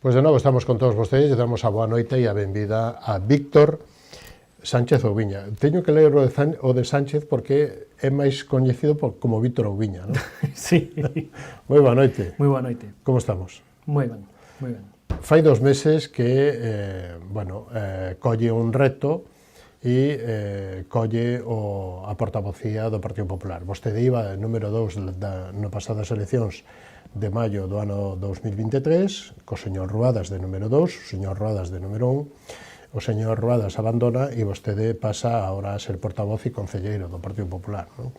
Pois de novo estamos con todos vostedes e damos a boa noite e a benvida a Víctor Sánchez Oubiña. Teño que ler o de Sánchez porque é máis coñecido como Víctor Oubiña, non? Sí. Moi boa noite. Moi boa noite. Como estamos? Moi ben, moi ben. Fai 2 meses que, colle un reto e colle a portavocía do Partido Popular. Vostede iba número 2 no pasadas eleccións de maio do ano 2023, co señor Ruadas de número 2, o señor Ruadas de número 1, o señor Ruadas abandona e vostede pasa agora a ser portavoz e concelleiro do Partido Popular, non?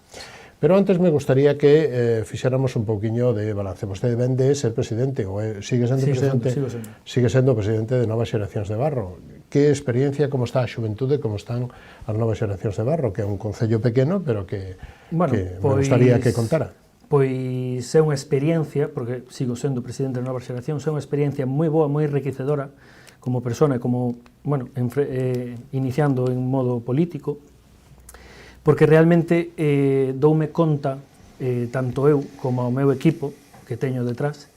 Pero antes me gustaría que fixéramos un pouquiño de balance. Vostede ven de ser presidente, ou sigue sendo presidente? Sigue sendo presidente de Novas Xeracións de Barro. Que experiencia, como está a xuventude, como están as Novas Xeracións de Barro, que é un concello pequeno, pero que me gustaría que contara. Pois é unha experiencia, porque sigo sendo presidente de Novas Xeracións, é unha experiencia moi boa, moi enriquecedora como persona, como, iniciando en modo político, porque realmente doume conta, tanto eu como o meu equipo que teño detrás,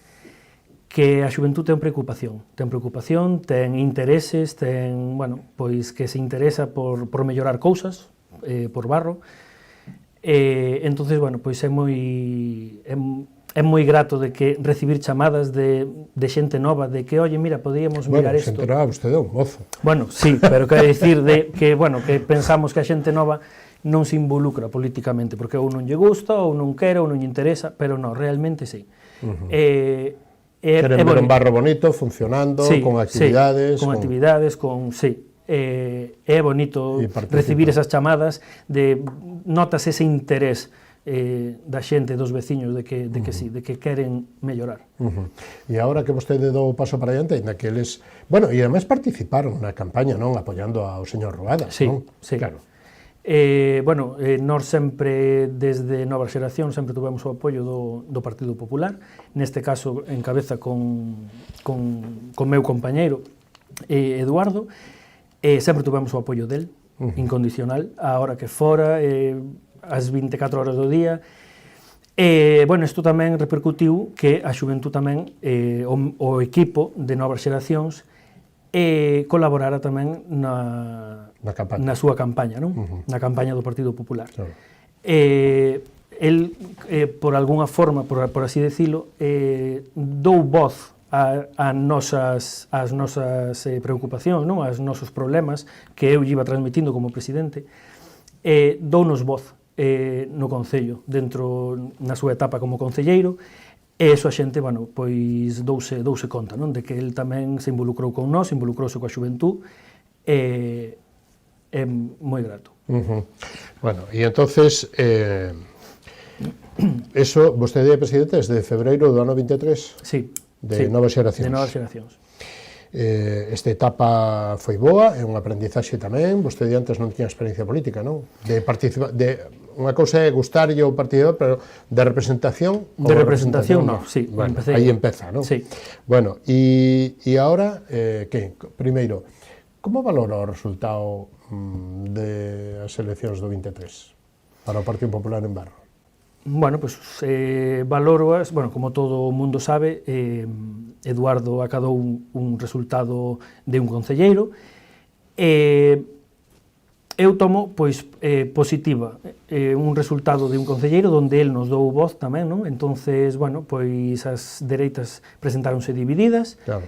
que a xuventude ten preocupación, ten intereses, pois que se interesa por mellorar cousas, por Barro. Entonces, pois é moi grato de que recibir chamadas de xente nova, de que, oye, mira, podíamos mirar isto. Xente nova, vostede é un mozo. Bueno, sí, pero quero dicir que pensamos que a xente nova non se involucra políticamente, porque ou non lle gusta, ou non quere, ou non lle interesa, pero non, realmente sí. Queren ver un Barro bonito, funcionando, con actividades. Sí, con actividades, é bonito recibir esas chamadas, notas ese interés da xente, dos veciños, de que queren mellorar. E agora que vostede dou o paso para adiante, ainda que eles... Bueno, e ademais participaron na campaña, non? Apoiando ao señor Ruadas, non? Sí, claro. Nós sempre, desde Novas Xeracións, sempre tuvemos o apoio do Partido Popular, neste caso en cabeza con meu compañeiro Eduardo, sempre tuvemos o apoio del, incondicional, a hora que fora, as 24 horas do día. Isto tamén repercutiu que a xuventud tamén, o equipo de Novas Xeracións, colaborara tamén na súa campaña, non? Na campaña do Partido Popular. Claro. El, por algunha forma, por así decilo, dou voz ás nosas preocupacións, non? Aos nosos problemas que eu iba transmitindo como presidente, dounos voz no Concello, na súa etapa como concelleiro, e iso a xente, pois douse conta, non? De que el tamén se involucrou con nós, involucrouse coa xuventud, é moi grato. E entonces, eso, vostede é presidente desde febreiro do ano 23? Sí. De Novas Xeracións. De Novas Xeracións. Esta etapa foi boa, é un aprendizaxe tamén. Vostede antes non tiña experiencia política, non? Unha cousa é gustarlle o partido, pero de representación... De representación, non, sí. Aí empeza, non? Sí. Bueno, e agora, primeiro, como valora o resultado das eleccións do 23 para o Partido Popular en Barro? Valoroas, como todo o mundo sabe, Eduardo acadou un resultado de un concelleiro, eu tomo, positiva, un resultado de un concelleiro onde el nos dou voz tamén, non? Entonces, as dereitas presentáronse divididas, claro.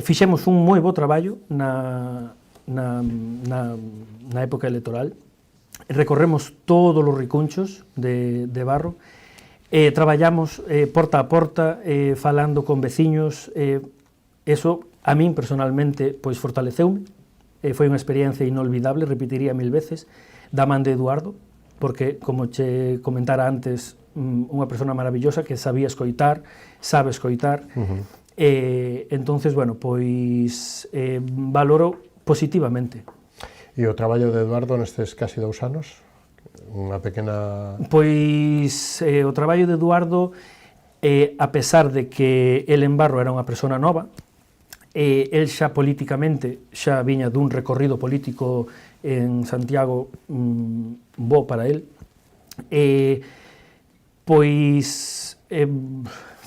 Fixemos un moi bo traballo na época electoral. Recorremos todos os ricunchos de Barro, traballamos porta a porta, falando con veciños, eso a min personalmente fortaleceume, foi unha experiencia inolvidable, repetiría 1000 veces, da man de Eduardo, porque, como che comentara antes, unha persona maravillosa que sabía escoitar, sabe escoitar, entonces, valoro positivamente. E o traballo de Eduardo nestes casi 2 anos? Unha pequena... O traballo de Eduardo, a pesar de que el en Barro era unha persona nova, el xa políticamente xa viña dun recorrido político en Santiago bo para el,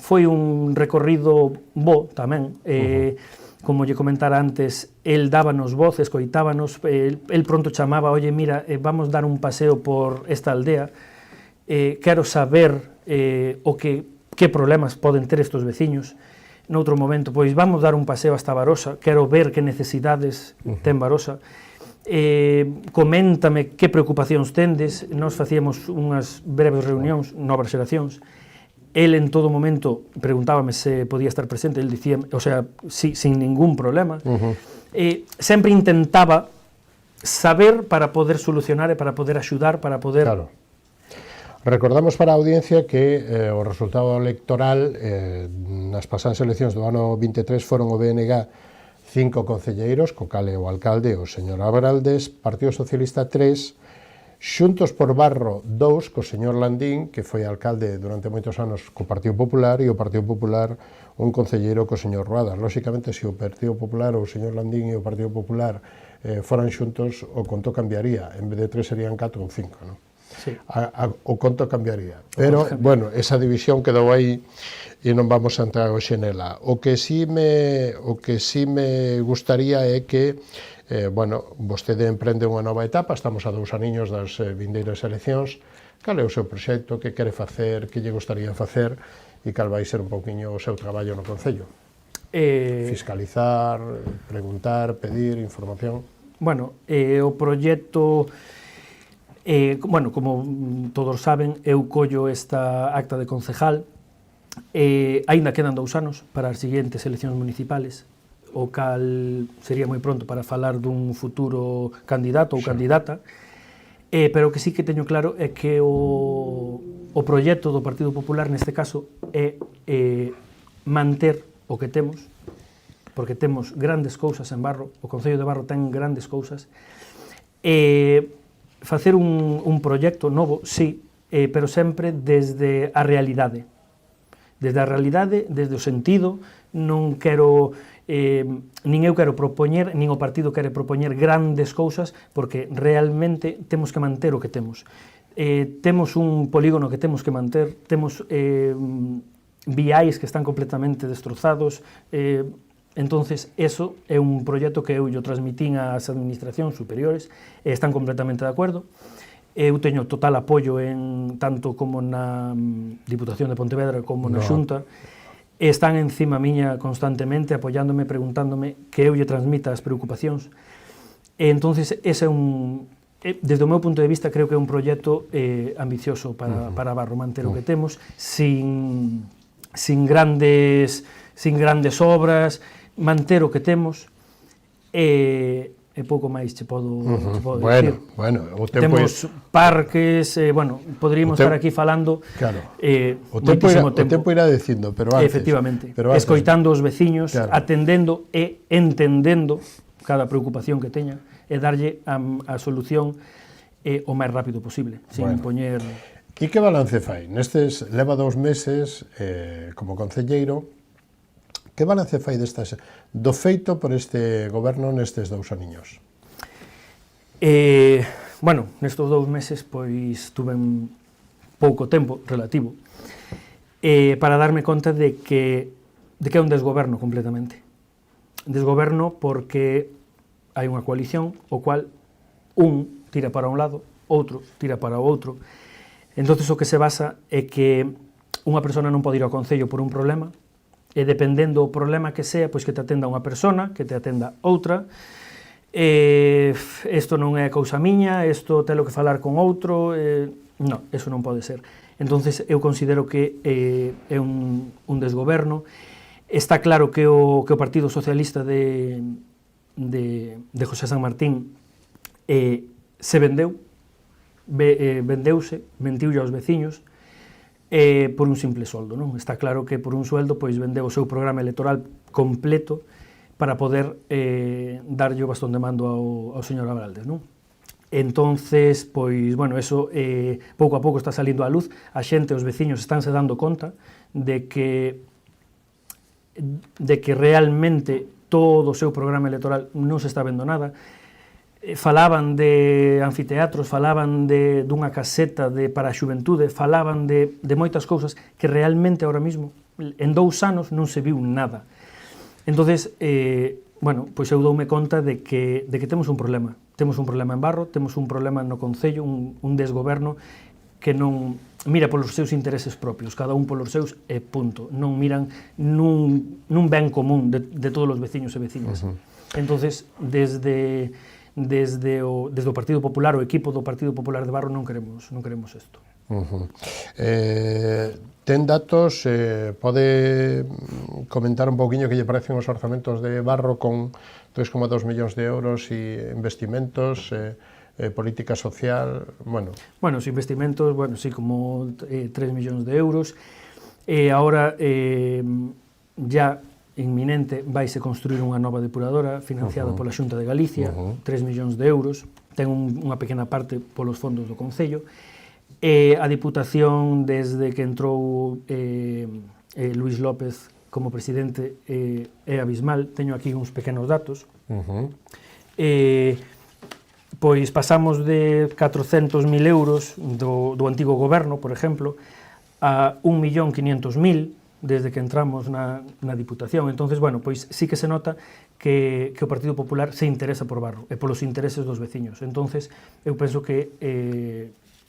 foi un recorrido bo tamén, como lle comentara antes, el dábanos voz, escoitábanos, el pronto chamaba, oye, mira, vamos dar un paseo por esta aldea, quero saber que problemas poden ter estes veciños. Noutro momento, pois, vamos dar un paseo hasta Barosa, quero ver que necesidades ten Barosa, coméntame que preocupacións tendes, nós facíamos unhas breves reunións, novas xeracións, el en todo momento preguntábame se podía estar presente, el dicía, o sea, sí, sin ningún problema. Sempre intentaba saber para poder solucionar e para poder axudar, para poder... Claro. Recordamos para a audiencia que o resultado electoral nas pasadas eleccións do ano 23 foron o BNG 5 concelleiros, co cal é o alcalde, o señor Abraldes, Partido Socialista 3, Xuntos por Barro 2, co señor Landín, que foi alcalde durante moitos anos co Partido Popular, e o Partido Popular un concelleiro co señor Ruadas. Lóxicamente, se o Partido Popular ou o señor Landín e o Partido Popular foran xuntos, o conto cambiaría. En vez de 3 serían 4 ou 5, non? Sí. O conto cambiaría. Pero, bueno, esa división quedou aí e non vamos a entrar hoxe nela. O que sí me gustaría é que vostede emprende unha nova etapa, estamos a 2 aniños das vindeiras eleccións, cal é o seu proxecto, que quere facer, que lle gustaría facer e cal vai ser un pouquiño o seu traballo no Concello? Fiscalizar, preguntar, pedir información? Bueno, o proxecto, como todos saben, eu collo esta acta de concejal, aínda quedan 2 anos para as seguintes eleccións municipales, o cal sería moi pronto para falar dun futuro candidato ou candidata, pero o que sí que teño claro é que o proxecto do Partido Popular neste caso é manter o que temos, porque temos grandes cousas en Barro, o Concello de Barro ten grandes cousas, facer un proxecto novo, sí, pero sempre desde a realidade, desde o sentido. Non quero, nin eu quero propoñer, nin o partido quere propoñer grandes cousas, porque realmente temos que manter o que temos. Temos un polígono que temos que manter, temos viais que están completamente destrozados, entonces eso é un proxecto que eu transmitín ás administracións superiores, e están completamente de acordo. Eu teño total apoio tanto como na Diputación de Pontevedra como na Xunta, están encima miña constantemente, apoiándome, preguntándome que eu lle transmita as preocupacións. E entonces ese é desde o meu punto de vista, creo que é un proxecto ambicioso para Barro, manter o que temos, sin grandes obras, manter o que temos, e pouco máis che podo dicir. Bueno, o tempo temos parques, poderíamos estar aquí falando moitísimo tempo. O tempo irá dicindo, pero antes... Efectivamente, escoitando os veciños, atendendo e entendendo cada preocupación que teña, e darlle a solución o máis rápido posible, sin poñer... E que balance fai? Nestes leva 2 meses como concelleiro. Que balance fai do feito por este goberno nestes 2 aniños? Nestes 2 meses, pois, tuve pouco tempo relativo para darme conta de que é un desgoberno completamente. Desgoberno porque hai unha coalición o cual un tira para un lado, outro tira para o outro. Entonces o que se basa é que unha persona non pode ir ao Concello por un problema, e dependendo do problema que sea, pois que te atenda unha persona, que te atenda outra, isto non é cousa miña, isto telo que falar con outro, non, eso non pode ser. Entonces eu considero que é un desgoberno. Está claro que o Partido Socialista de José San Martín se vendeuse, mentiulle aos veciños, por un simple soldo, non? Está claro que por un sueldo pois vendeu o seu programa electoral completo para poder darlle o bastón de mando ao señor Abraldes, non? Entonces, pois, eso pouco a pouco está salindo á luz, a xente, os veciños estánse dando conta de que realmente todo o seu programa electoral non se está vendo nada. Falaban de anfiteatros, falaban dunha caseta para a xuventude, falaban de moitas cousas que realmente ahora mismo en 2 anos non se viu nada. Entonces, bueno, pois eu doume conta de que temos un problema. Temos un problema en Barro, temos un problema no Concello, un desgoberno que non mira polos seus intereses propios, cada un polos seus e punto. Non miran nun ben común de todos os veciños e veciñas. Entonces, desde o Partido Popular, o equipo do Partido Popular de Barro, non queremos isto. Ten datos, pode comentar un pouquiño que lle parecen os orzamentos de Barro con 3,2 millóns de euros e investimentos, política social, bueno... Bueno, os investimentos, bueno, sí, como 3 millóns de euros, e agora ya inminente vaise construir unha nova depuradora financiada pola Xunta de Galicia, 3 millóns de euros, ten unha pequena parte polos fondos do Concello. A Diputación, desde que entrou Luís López como presidente, é abismal. Teño aquí uns pequenos datos. Pois pasamos de 400.000 euros do antigo goberno, por exemplo, a 1.500.000 desde que entramos na Diputación. Entonces, bueno, pois sí que se nota que o Partido Popular se interesa por Barro e polos intereses dos veciños. Entonces, eu penso que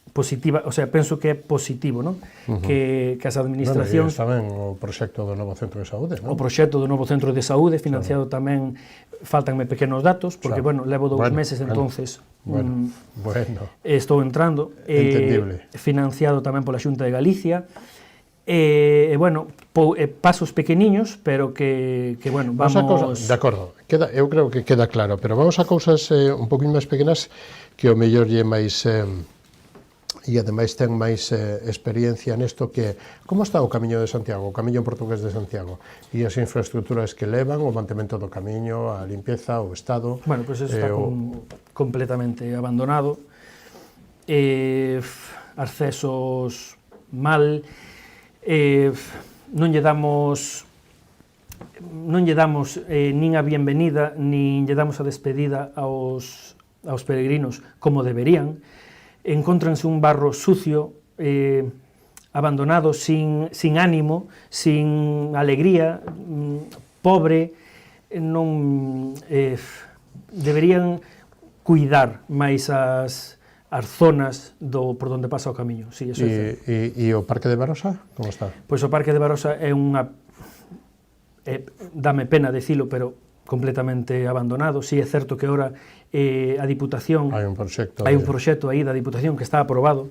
positiva, o sea, penso que é positivo, non? Que as administracións... Bueno, e tamén o proxecto do novo centro de saúde, non? O proxecto do novo centro de saúde, financiado tamén, faltanme pequenos datos, porque, bueno, levo 2 meses, entonces... Bueno. Estou entrando. Entendible. Financiado tamén pola Xunta de Galicia. Bueno, pasos pequeniños, pero que bueno, vamos... De acordo, eu creo que queda claro, pero vamos a cousas un poquinho máis pequenas que o mellor lle máis... e ademais ten máis experiencia nesto, que como está o Camiño de Santiago, o Camiño portugués de Santiago, e as infraestructuras que levan, o mantemento do camiño, a limpeza, o estado... Bueno, pois eso está completamente abandonado, accesos mal, non lle damos nin a bienvenida, nin lle damos a despedida aos peregrinos como deberían. Encontranse un barro sucio, abandonado, sin ánimo, sin alegría, pobre, non deberían cuidar máis as zonas por donde pasa o camiño. Sí, eso é certo. E o Parque de Barosa, como está? Pois o Parque de Barosa é unha... dame pena dicilo, pero completamente abandonado. Sí, é certo que ahora a Diputación... Hai un proxecto aí da Diputación que está aprobado,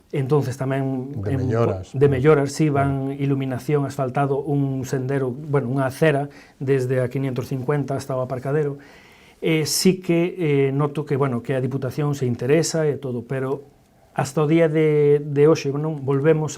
entonces tamén... De melloras. De melloras, sí, van iluminación, asfaltado, un sendero, bueno, unha acera, desde a 550 hasta o aparcadero. Sí que noto que, bueno, que a Diputación se interesa e todo, pero hasta o día de hoxe, non, volvemos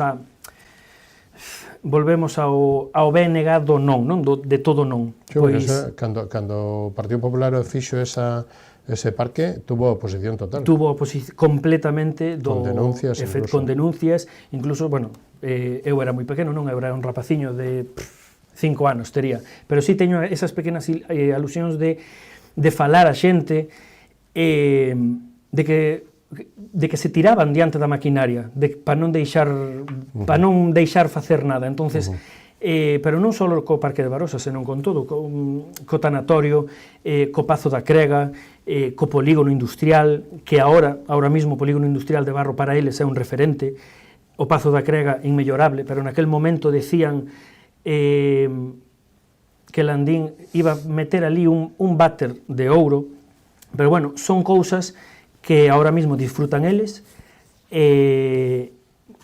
ao BNG do non, de todo non. Pois, cando o Partido Popular fixo ese parque, tuvo oposición total. Tuvo oposición completamente con denuncias, con denuncias, incluso, bueno, eu era moi pequeno, non, eu era un rapaciño de 5 anos, tería, pero sí teño esas pequenas alusións de falar a xente, de que se tiraban diante da maquinaria, para non deixar facer nada. Entonces, pero non só co Parque de Barosa, senón con todo, co tanatorio, co Pazo da Crega, co polígono industrial, que ahora mismo o polígono industrial de Barro para eles é un referente, o Pazo da Crega inmellorable, pero naquel momento decían que Landín iba a meter ali un váter de ouro, pero bueno, son cousas que ahora mismo disfrutan eles,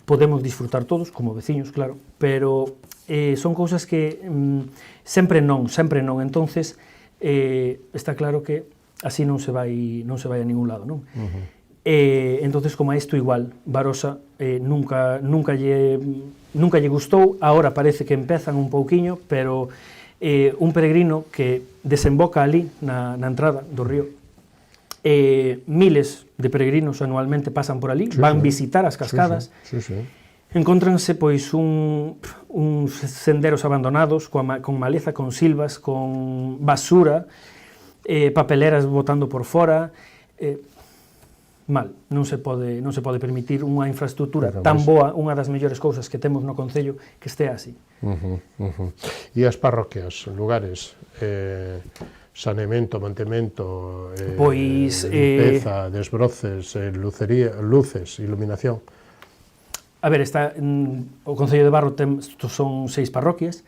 podemos disfrutar todos, como veciños, claro, pero son cousas que sempre non, entonces está claro que así non se vai a ningún lado, non? Entonces, como a isto igual, Barosa nunca lle gustou, agora parece que empezan un pouquiño, pero un peregrino que desemboca ali na entrada do río, miles de peregrinos anualmente pasan por ali, van visitar as cascadas, encontranse pois uns senderos abandonados con maleza, con silvas, con basura, papeleras botando por fora, mal, non se pode permitir unha infraestructura Pero tan boa, unha das mellores cousas que temos no Concello, que estea así. E as parroquias, lugares, saneamento, mantemento, Pois, limpeza, desbroces, lucería, luces, iluminación. A ver, o Concello de Barro son 6 parroquias,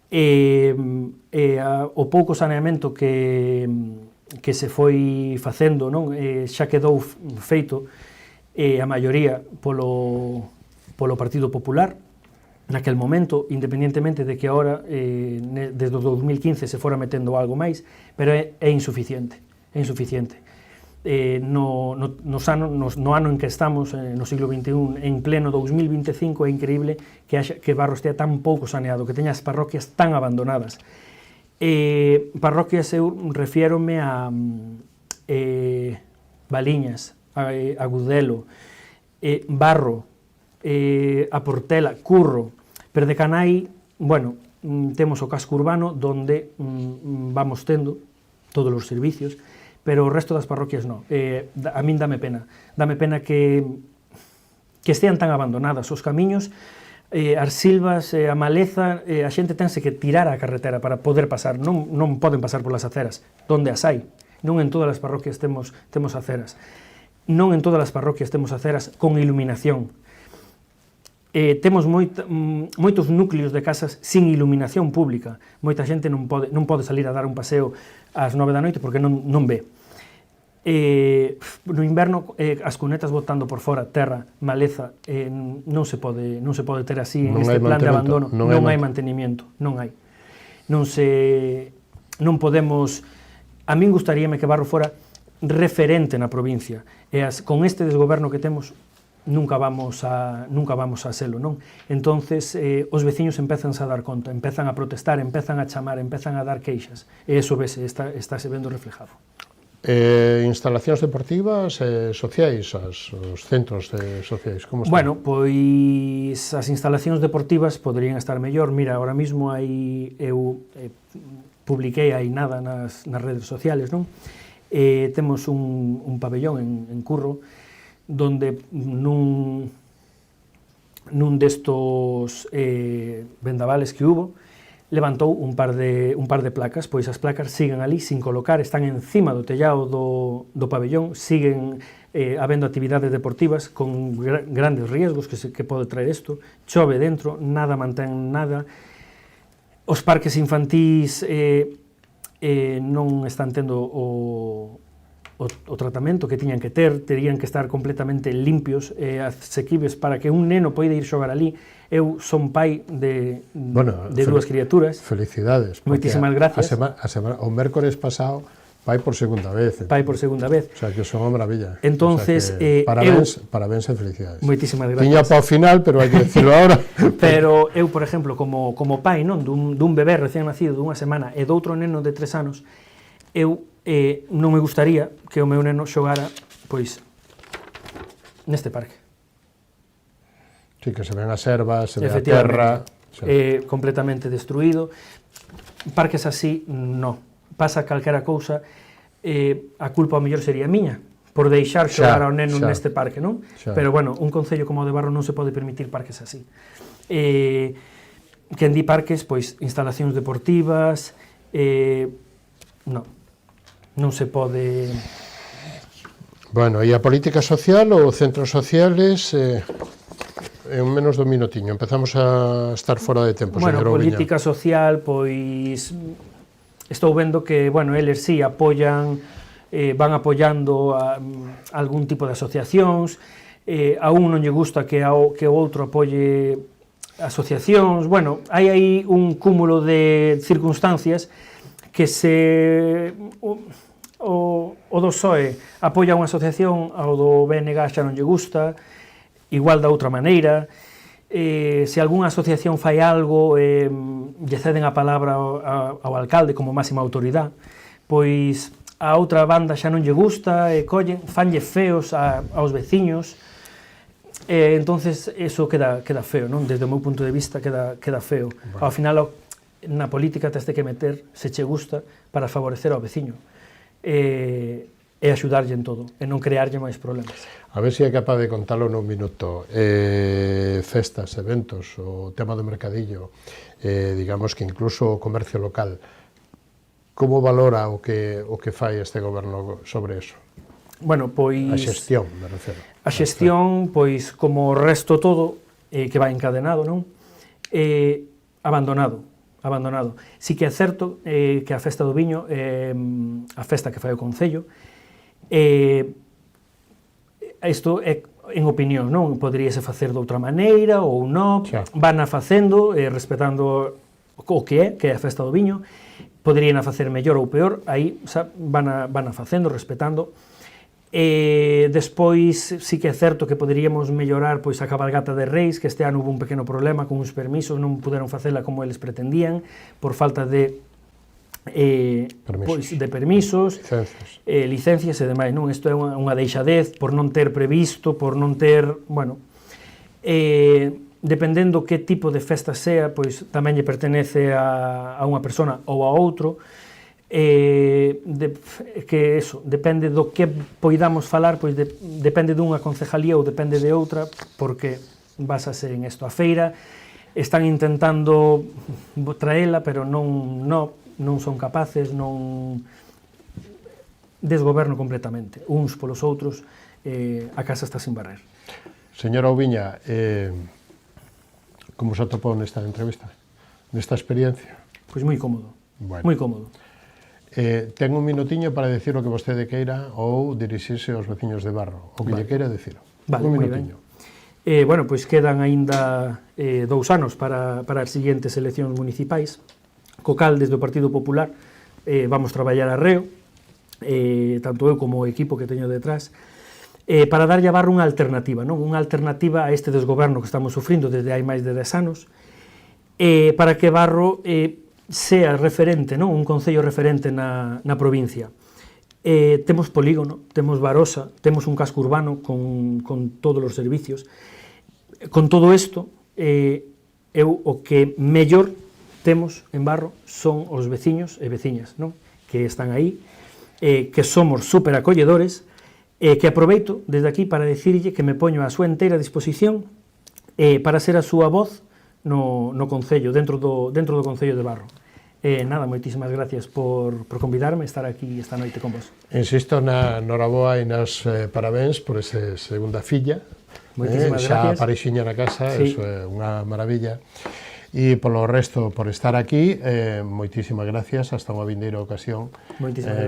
e o pouco saneamento que se foi facendo, non, xa quedou feito a maioría polo Partido Popular naquel momento, independentemente de que agora desde o 2015 se fora metendo algo máis, pero é insuficiente, no ano en que estamos, no siglo XXI, en pleno 2025, é increíble que Barro estea tan pouco saneado, que teña as parroquias tan abandonadas. Parroquias, eu refiérome a Baliñas, a Gudelo, Barro, a Portela, Curro, pero de Canai, bueno, temos o casco urbano donde vamos tendo todos os servicios, pero o resto das parroquias non. A min dame pena que estean tan abandonadas os camiños, as silvas, a maleza, a xente tense que tirar a carretera para poder pasar, non poden pasar polas aceras, donde as hai. Non en todas as parroquias temos aceras. Non en todas as parroquias temos aceras con iluminación. Temos moitos núcleos de casas sin iluminación pública. Moita xente non pode salir a dar un paseo ás 9 da noite porque non ve. No inverno, as cunetas botando por fora terra, maleza, non se pode ter así en este plan de abandono. Non hai mantenimiento, non hai. Non podemos... A min gustaríame que Barro fora referente na provincia, e con este desgoberno que temos nunca vamos a selo, non? Entonces, os veciños empezanse a dar conta, empezan a protestar, empezan a chamar, empezan a dar queixas, e iso vese, estáse vendo reflejado. Instalacións deportivas sociais, os centros sociais, como están? Bueno, pois as instalacións deportivas poderían estar mellor. Mira, ahora mismo eu publiquei hai nada nas redes sociales, non? Temos un pabellón en Curro, donde nun destos vendavales que hubo, levantou un par de placas, pois as placas siguen ali sin colocar, están encima do tellado do pabellón, siguen habendo actividades deportivas con grandes riesgos que pode traer isto, chove dentro, nada mantén nada, os parques infantís non están tendo o tratamento que tiñan que ter, terían que estar completamente limpios e asequibles para que un neno poida ir xogar ali. Eu son pai de dúas criaturas. Felicidades. Moitísimas gracias. O mércores pasado, pai por segunda vez. Pai por segunda vez. O sea, que son unha maravilla. Entonces, parabéns e felicidades. Moitísimas gracias. Tiña para o final, pero hai que decirlo ahora. Pero eu, por exemplo, como pai, non, dun bebé recién nacido dunha semana e doutro neno de 3 anos, eu non me gustaría que o meu neno xogara, pois, neste parque. Sí, que se ven as ervas, se ve a terra... completamente destruído. Parques así, non. Pasa calquera cousa, a culpa ao mellor sería miña, por deixar xogar ao neno neste parque, non? Pero, bueno, un concello como o de Barro non se pode permitir parques así. Quen di parques, pois, instalacións deportivas, non se pode... Bueno, e a política social ou centros sociales, en menos do minutiño, empezamos a estar fora de tempo, señor Oubiña. Política social, pois, estou vendo que, bueno, eles sí apoian, van apoiando algún tipo de asociacións, a un non lle gusta que o outro apoie asociacións, bueno, hai aí un cúmulo de circunstancias que se o do PSOE apoia unha asociación, ao do BNG xa non lle gusta, igual da outra maneira, se algunha asociación fai algo, lle ceden a palabra ao alcalde como máxima autoridade, pois a outra banda xa non lle gusta, fanlle feos aos veciños, entonces eso queda feo, non? Desde o meu punto de vista queda feo. Bueno. Ao final, na política tens que meter, se che gusta, para favorecer ao veciño. e axudarlle en todo, e non crearlle máis problemas. A ver se é capaz de contalo nun minuto. Festas, eventos, o tema do mercadillo, digamos que incluso o comercio local, como valora o que fai este goberno sobre eso? Bueno, pois... A xestión, me refiro. A xestión, pois, como o resto todo, que vai encadenado, non? Abandonado. Si que é certo que a festa do viño, a festa que fai o Concello, isto é en opinión, non? Poderíase facer de outra maneira ou non, van a facendo, respetando o que é a festa do viño, poderían a facer mellor ou peor, aí van a facendo, respetando. Despois, sí que é certo que poderíamos mellorar pois a cabalgata de Reis, que este ano hubo un pequeno problema con uns permisos, non puderon facela como eles pretendían, por falta de permisos, licencias e demais, non? Isto é unha deixadez por non ter previsto, por non ter, bueno, dependendo que tipo de festa sea, pois tamén lle pertenece a unha persona ou a outro, que eso, depende do que poidamos falar, pois depende dunha concejalía ou depende de outra, porque basase en isto. A feira están intentando traela, pero non son capaces, non desgoberno completamente. Uns polos outros, a casa está sin barrer. Señora Oubiña, como se atopou nesta entrevista, nesta experiencia? Pois moi cómodo, moi cómodo. Ten un minutiño para decir o que vostede queira ou dirixirse aos veciños de Barro, o que lle queira decir. Un minutiño. Bueno, pois quedan aínda 2 anos para as seguintes eleccións municipais, co cal, desde o Partido Popular, vamos traballar arreo, tanto eu como o equipo que teño detrás, para darlle a Barro unha alternativa, non? Unha alternativa a este desgoberno que estamos sufrindo desde hai máis de 10 anos, para que Barro sea referente, non? Un concello referente na provincia. Temos polígono, temos Barosa, temos un casco urbano con todos os servicios. Con todo isto, o que mellor temos en Barro son os veciños e veciñas, non? Que están aí, que somos super acolledores, que aproveito desde aquí para dicirlle que me poño a súa inteira disposición para ser a súa voz no Concello, dentro do Concello de Barro. Nada, moitísimas gracias por convidarme a estar aquí esta noite con vos. Insisto na noraboa e nas parabéns por esa segunda filla. Moitísimas gracias. Xa parexiña na casa, sí. Eso é unha maravilla. E polo resto, por estar aquí, moitísimas gracias, hasta unha vindeira ocasión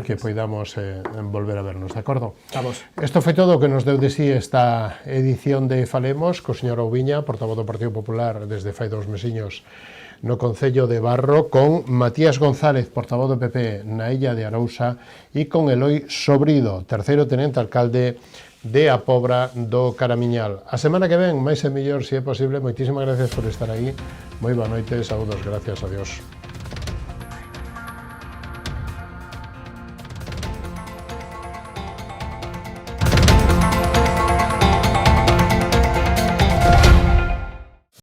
que poidamos volver a vernos, de acordo? A vos. Isto foi todo o que nos deu de sí esta edición de Falemos, co señor Oubiña, portavoz do Partido Popular desde fai 2 mesiños no Concello de Barro, con Matías González, portavoz do PP na Illa de Arousa, e con Eloi Sobrido, terceiro tenente alcalde de A Pobra do Caramiñal. A semana que ven, máis e mellor, se é posible. Moitísimas gracias por estar aí. Moi boa noite, saúdos, gracias, adiós.